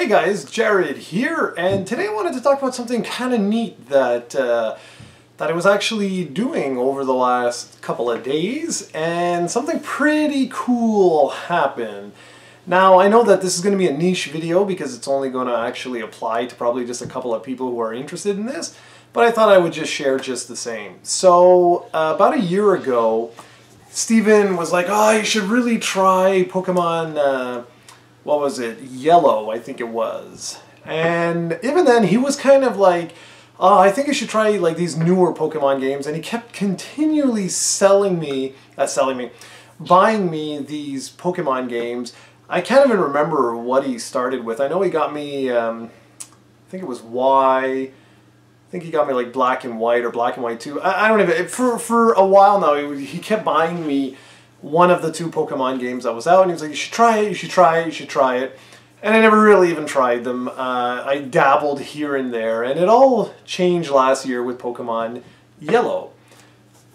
Hey guys, Jared here, and today I wanted to talk about something kind of neat that I was actually doing over the last couple of days, and something pretty cool happened. Now, I know that this is going to be a niche video because it's only going to actually apply to probably just a couple of people who are interested in this, but I thought I would just share just the same. So, about a year ago, Steven was like, oh, you should really try Pokemon, what was it, Yellow, I think it was. And even then, he was kind of like, oh, I think you should try like these newer Pokemon games, and he kept continually buying me these Pokemon games. I can't even remember what he started with. I know he got me, I think it was Y. I think he got me like Black and White or Black and White 2. I don't even, for a while now, he kept buying me one of the two Pokemon games that was out, and he was like, you should try it, you should try it, you should try it. And I never really even tried them. I dabbled here and there, and it all changed last year with Pokemon Yellow.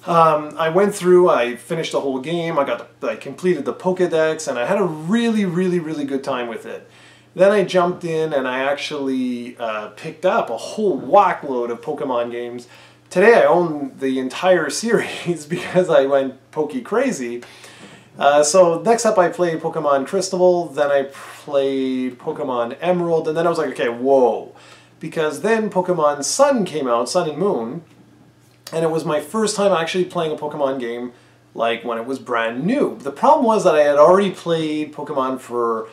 I went through, I finished the whole game, I completed the Pokedex, and I had a really good time with it. Then I jumped in and I actually picked up a whole whackload of Pokemon games. Today I own the entire series because I went Poke crazy. So next up I played Pokemon Crystal, then I played Pokemon Emerald, and then I was like, okay, whoa. Because then Pokemon Sun came out, Sun and Moon, and it was my first time actually playing a Pokemon game like when it was brand new. The problem was that I had already played Pokemon for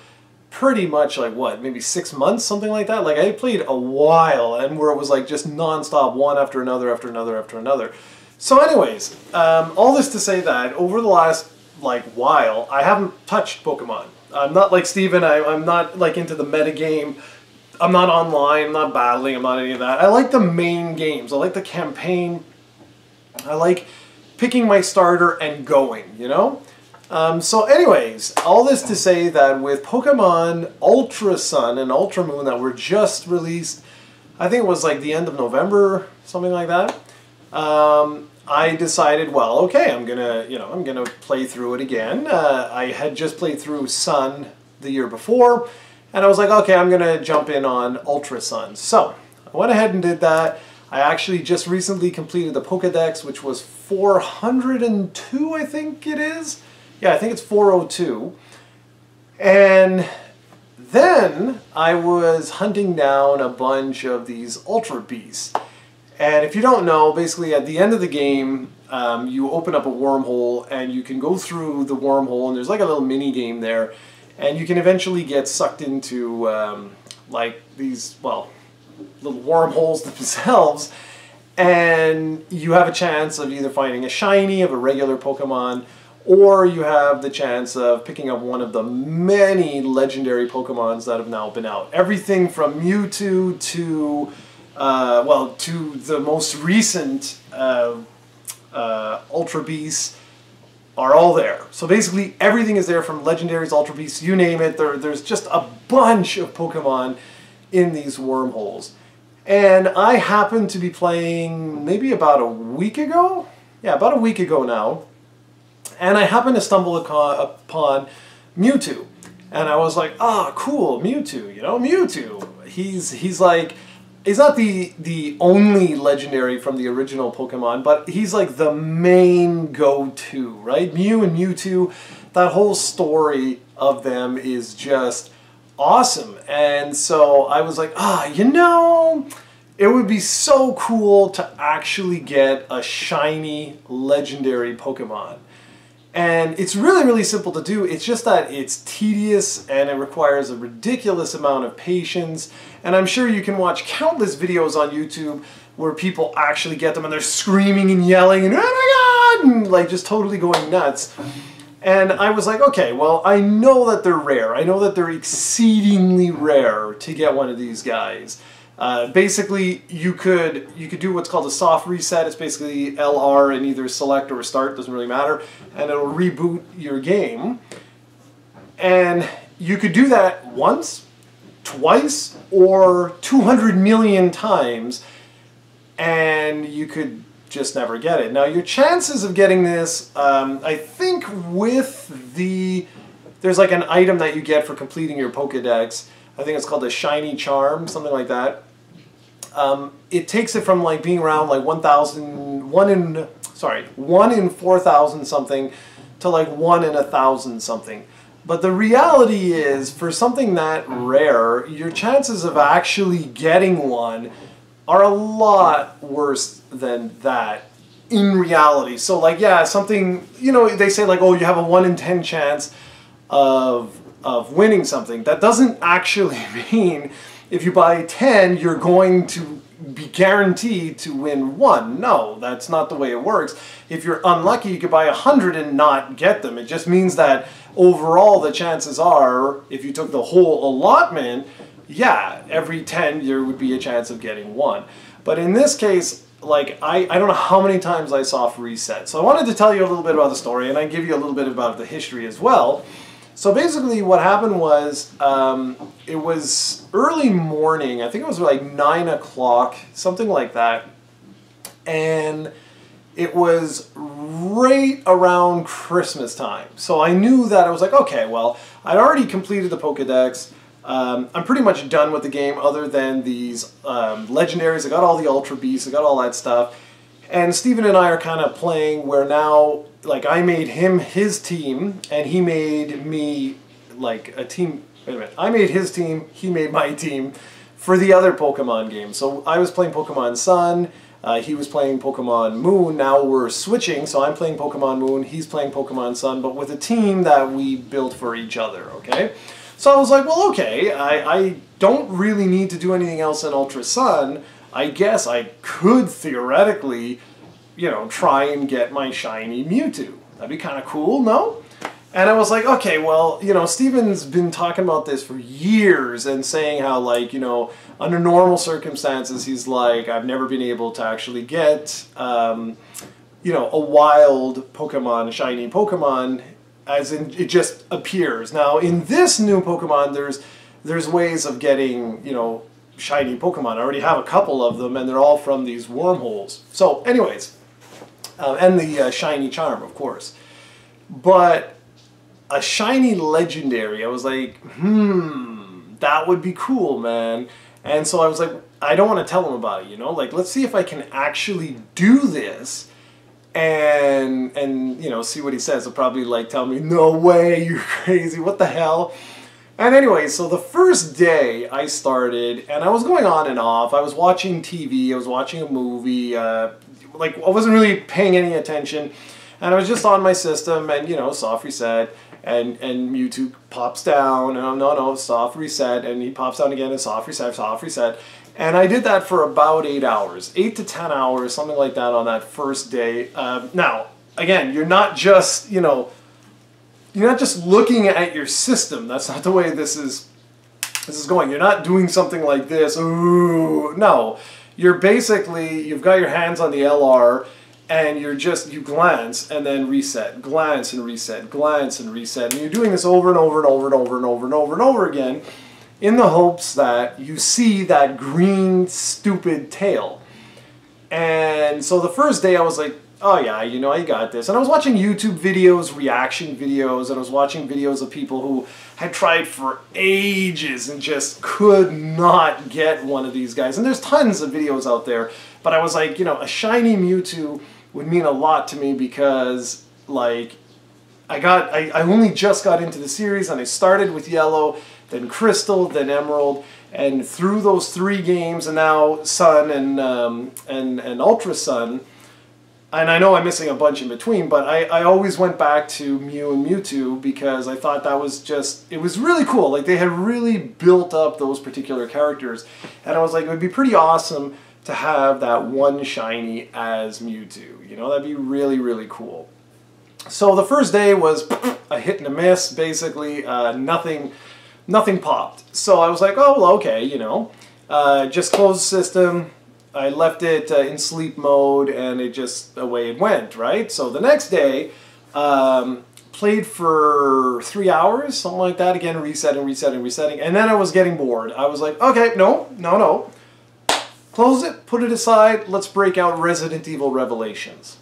pretty much like what, maybe 6 months, something like that. Like I played a while, and where it was like just non-stop, one after another after another after another. So anyways, all this to say that over the last like while, I haven't touched Pokemon. I'm not like Steven, I'm not like into the meta game. I'm not online, I'm not battling, I'm not any of that. I like the main games, I like the campaign. I like picking my starter and going, you know? So anyways, all this to say that with Pokemon Ultra Sun and Ultra Moon that were just released, I think it was like the end of November, something like that, I decided, well, okay, I'm gonna play through it again. I had just played through Sun the year before, and I was like, okay, I'm gonna jump in on Ultra Sun. So I went ahead and did that. I actually just recently completed the Pokedex, which was 402, I think it is. Yeah, I think it's 402. And then I was hunting down a bunch of these Ultra Beasts. And if you don't know, basically at the end of the game, you open up a wormhole and you can go through the wormhole, and there's like a little mini game there, and you can eventually get sucked into like these, well, little wormholes themselves, and you have a chance of either finding a shiny of a regular Pokemon, or you have the chance of picking up one of the many legendary Pokemons that have now been out. Everything from Mewtwo to, well, to the most recent Ultra Beasts are all there. So basically everything is there, from legendaries, Ultra Beasts, you name it. There's just a bunch of Pokemon in these wormholes. And I happened to be playing maybe about a week ago? Yeah, about a week ago now. And I happened to stumble upon Mewtwo. And I was like, ah, cool, Mewtwo, you know, Mewtwo. He's like, he's not the only legendary from the original Pokemon, but he's like the main go-to, right? Mew and Mewtwo, that whole story of them is just awesome. And so I was like, ah, you know, it would be so cool to actually get a shiny legendary Pokemon. And it's really simple to do. It's just that it's tedious and it requires a ridiculous amount of patience. And I'm sure you can watch countless videos on YouTube where people actually get them and they're screaming and yelling and, oh my god, and like just totally going nuts. And I was like, okay, well, I know that they're rare. I know that they're exceedingly rare to get one of these guys. Basically, you could do what's called a soft reset. It's basically LR and either select or start, doesn't really matter, and it'll reboot your game. And you could do that once, twice, or 200 million times, and you could just never get it. Now, your chances of getting this, I think with there's like an item that you get for completing your Pokedex. I think it's called a Shiny Charm, something like that. It takes it from like being around like 1 in 4,000 something to like 1 in 1,000 something. But the reality is, for something that rare, your chances of actually getting one are a lot worse than that in reality. So like, yeah, something, you know, they say like, oh, you have a 1 in 10 chance of winning something. That doesn't actually mean if you buy 10, you're going to be guaranteed to win 1. No, that's not the way it works. If you're unlucky, you could buy 100 and not get them. It just means that overall the chances are, if you took the whole allotment, yeah, every 10 there would be a chance of getting 1. But in this case, like, I don't know how many times I soft reset. So I wanted to tell you a little bit about the story, and I give you a little bit about the history as well. So basically what happened was, it was early morning, I think it was like 9 o'clock, something like that, and it was right around Christmas time. So I knew that I was like, okay, well, I'd already completed the Pokedex. I'm pretty much done with the game other than these legendaries. I got all the Ultra Beasts, I got all that stuff. And Steven and I are kind of playing where now, like, I made him his team, and he made me, like, a team. Wait a minute. I made his team, he made my team for the other Pokemon game. So I was playing Pokemon Sun, he was playing Pokemon Moon. Now we're switching, so I'm playing Pokemon Moon, he's playing Pokemon Sun, but with a team that we built for each other, okay? So I was like, well, okay, I don't really need to do anything else in Ultra Sun. I guess I could theoretically, you know, try and get my Shiny Mewtwo. That'd be kind of cool, no? And I was like, okay, well, you know, Steven's been talking about this for years and saying how, like, you know, under normal circumstances, he's like, I've never been able to actually get, you know, a wild Pokemon, a shiny Pokemon, as in it just appears. Now, in this new Pokemon, there's ways of getting, you know, shiny Pokemon. I already have a couple of them, and they're all from these wormholes. So, anyways, and the Shiny Charm, of course. But a shiny legendary, I was like, that would be cool, man. And so I was like, I don't want to tell him about it, you know? Like, let's see if I can actually do this and you know, see what he says. He'll probably, like, tell me, no way, you're crazy, what the hell? And anyway, so the first day I started, and I was going on and off. I was watching TV, I was watching a movie, like, I wasn't really paying any attention. And I was just on my system, and, you know, soft reset, and Mewtwo pops down, and no, soft reset, and he pops down again, and soft reset. And I did that for about 8 hours, 8 to 10 hours, something like that on that first day. Now, again, you're not just, you know, you're not just looking at your system. That's not the way this is going. You're not doing something like this. Ooh, no. You're basically, you've got your hands on the LR, and you glance and then reset, glance and reset, glance and reset. And you're doing this over and over and over and over and over and over and over again in the hopes that you see that green stupid tail. And so the first day I was like, oh yeah, you know, I got this. And I was watching YouTube videos, reaction videos, and I was watching videos of people who had tried for ages and just could not get one of these guys. And there's tons of videos out there, but I was like, you know, a shiny Mewtwo would mean a lot to me because, like, I only just got into the series, and I started with Yellow, then Crystal, then Emerald, and through those 3 games, and now Sun and Ultra Sun. And I know I'm missing a bunch in between, but I always went back to Mew and Mewtwo because I thought that was just, it was really cool. Like, they had really built up those particular characters. And I was like, it would be pretty awesome to have that one shiny as Mewtwo. You know, that'd be really, really cool. So the first day was a hit and a miss, basically. Nothing popped. So I was like, oh, well, okay, you know. Just closed the system. I left it in sleep mode, and it just, away it went, right? So the next day, played for 3 hours, something like that. Again, resetting, and then I was getting bored. I was like, okay, no. Close it, put it aside, let's break out Resident Evil Revelations.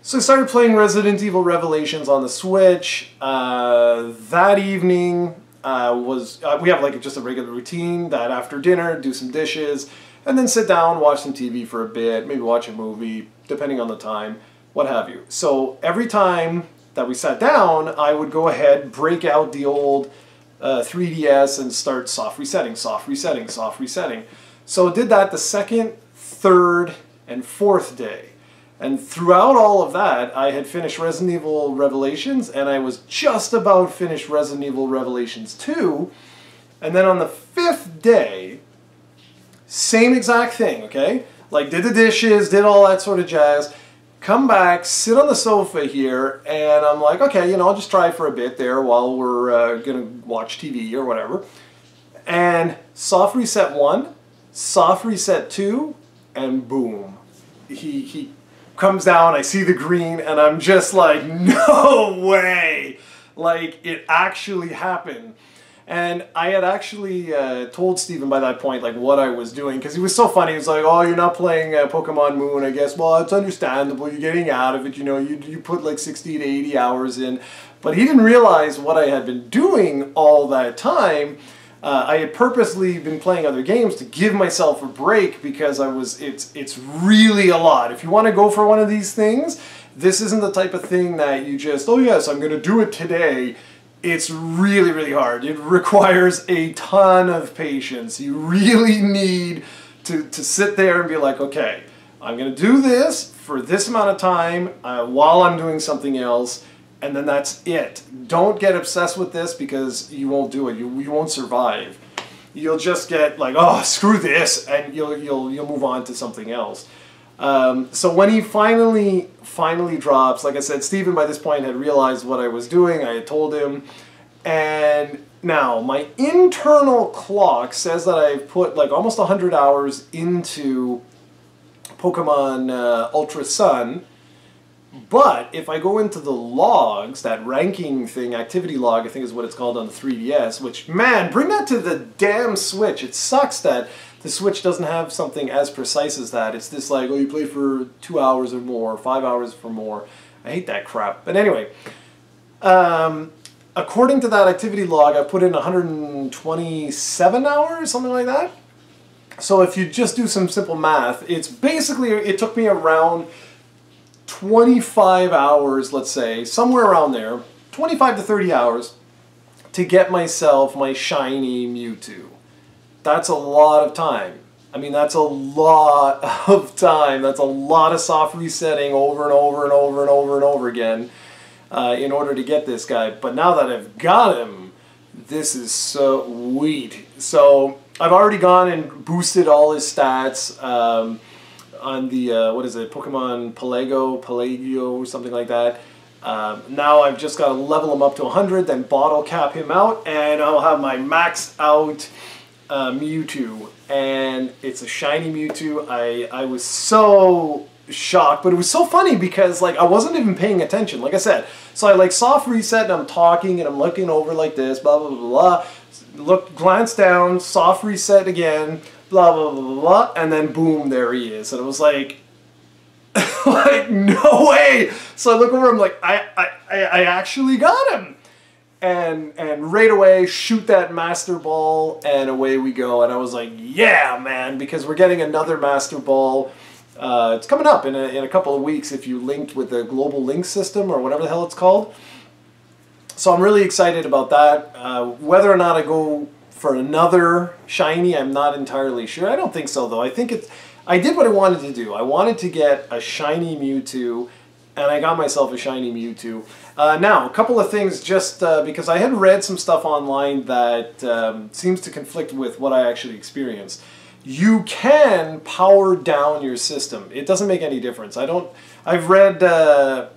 So I started playing Resident Evil Revelations on the Switch. That evening, we have like just a regular routine that after dinner, do some dishes, and then sit down, watch some TV for a bit, maybe watch a movie, depending on the time, what have you. So every time that we sat down, I would go ahead, break out the old 3DS and start soft resetting, soft resetting, soft resetting. So did that the second, third, and fourth day. And throughout all of that, I had finished Resident Evil Revelations, and I was just about finished Resident Evil Revelations 2. And then on the fifth day, same exact thing, okay? Like, did the dishes, did all that sort of jazz. Come back, sit on the sofa here, and I'm like, okay, you know, I'll just try for a bit there while we're gonna watch TV or whatever. And soft reset 1, soft reset 2, and boom. He comes down, I see the green, and I'm just like, no way! Like, it actually happened. And I had actually told Steven by that point, like, what I was doing, because he was so funny. He was like, oh, you're not playing Pokemon Moon, I guess. Well, it's understandable. You're getting out of it. You know, you put like 60 to 80 hours in. But he didn't realize what I had been doing all that time. I had purposely been playing other games to give myself a break because it's really a lot. If you want to go for one of these things, this isn't the type of thing that you just, oh yes, I'm going to do it today. It's really, really hard. It requires a ton of patience. You really need to sit there and be like, okay, I'm going to do this for this amount of time while I'm doing something else, and then that's it. Don't get obsessed with this because you won't do it. You won't survive. You'll just get like, oh, screw this, and you'll move on to something else. So when he finally drops, like I said, Steven by this point had realized what I was doing. I had told him, and now my internal clock says that I've put like almost 100 hours into Pokemon Ultra Sun. But if I go into the logs, that ranking thing, activity log, I think is what it's called on the 3DS, which, man, bring that to the damn Switch. It sucks that the Switch doesn't have something as precise as that. It's this like, oh, you play for 2 hours or more, 5 hours or more. I hate that crap. But anyway, according to that activity log, I put in 127 hours, something like that. So if you just do some simple math, it's basically, it took me around 25 hours, let's say, somewhere around there, 25 to 30 hours to get myself my Shiny Mewtwo. That's a lot of time. I mean, that's a lot of time. That's a lot of soft resetting over and over and over and over and over again in order to get this guy. But now that I've got him, this is so sweet. So I've already gone and boosted all his stats on the, what is it, Pokemon Pelagio or something like that. Now I've just got to level him up to 100, then bottle cap him out, and I'll have my maxed out Mewtwo, and it's a Shiny Mewtwo. I was so shocked, but it was so funny because like I wasn't even paying attention, like I said. So I like soft reset and I'm talking and I'm looking over like this, blah blah blah blah. Glance down, soft reset again, blah blah blah blah blah, and then boom, there he is. And it was like, like no way. So I look over, I'm like, I actually got him. And right away, shoot that Master Ball, and away we go. And I was like, yeah, man, because we're getting another Master Ball. It's coming up in a couple of weeks if you linked with the Global Link system or whatever the hell it's called. So I'm really excited about that. Whether or not I go for another Shiny, I'm not entirely sure. I don't think so, though. I think I did what I wanted to do. I wanted to get a Shiny Mewtwo, and I got myself a Shiny Mewtwo. Now, a couple of things just because I had read some stuff online that seems to conflict with what I actually experienced. You can power down your system. It doesn't make any difference. I've read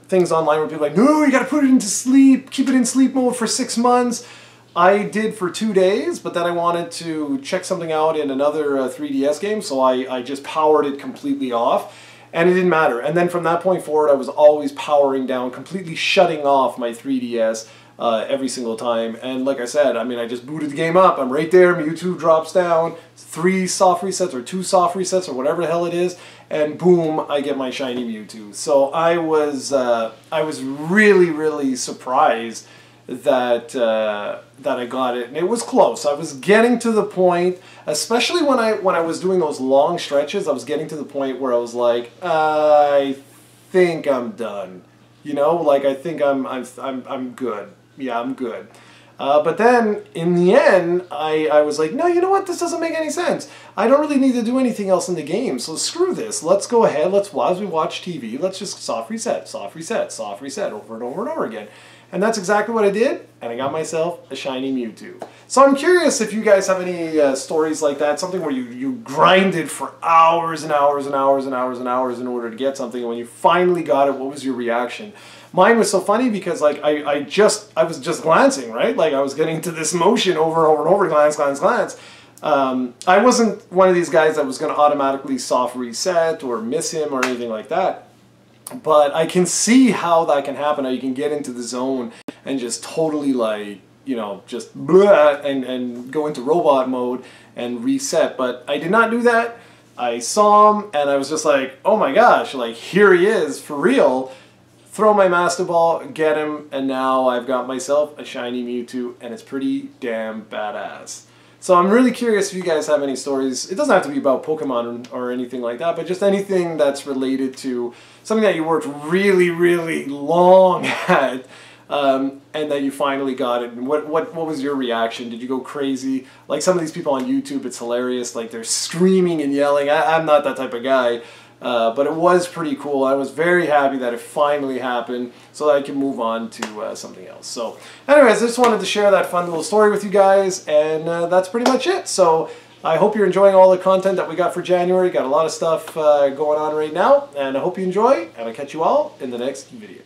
things online where people are like, no, you got to put it into sleep, keep it in sleep mode for 6 months. I did for 2 days, but then I wanted to check something out in another 3DS game, so I just powered it completely off. And it didn't matter. And then from that point forward, I was always powering down, completely shutting off my 3DS every single time. And like I said, I mean, I just booted the game up. I'm right there. Mewtwo drops down. 3 soft resets or 2 soft resets or whatever the hell it is. And boom, I get my Shiny Mewtwo. So I was really, really surprised that I got it, and it was close. I was getting to the point, especially when I was doing those long stretches, I was getting to the point where I was like, I think I'm done. You know, like I think I'm good. Yeah, I'm good. But then, in the end, I was like, no, you know what? This doesn't make any sense. I don't really need to do anything else in the game, so screw this. Let's go ahead, as we watch TV, let's just soft reset, soft reset, soft reset over and over and over again. And that's exactly what I did, and I got myself a Shiny Mewtwo. So I'm curious if you guys have any stories like that, something where you grinded for hours and hours and hours and hours and hours in order to get something, and when you finally got it, what was your reaction? Mine was so funny because like I was just glancing, right? Like I was getting to this motion over and over and over, glance, glance, glance. I wasn't one of these guys that was going to automatically soft reset or miss him or anything like that. But I can see how that can happen, how you can get into the zone and just totally like, you know, just blah, and go into robot mode and reset. But I did not do that. I saw him and I was just like, oh my gosh, like here he is for real. Throw my Master Ball, get him, and now I've got myself a Shiny Mewtwo, and it's pretty damn badass. So I'm really curious if you guys have any stories. It doesn't have to be about Pokemon or anything like that, but just anything that's related to something that you worked really, really long at, and that you finally got it. And what was your reaction? Did you go crazy? Like some of these people on YouTube, it's hilarious. Like they're screaming and yelling. I'm not that type of guy. But it was pretty cool. I was very happy that it finally happened so that I can move on to something else. So anyways, I just wanted to share that fun little story with you guys, and that's pretty much it. So I hope you're enjoying all the content that we got for January. Got a lot of stuff going on right now, and I hope you enjoy, and I'll catch you all in the next video.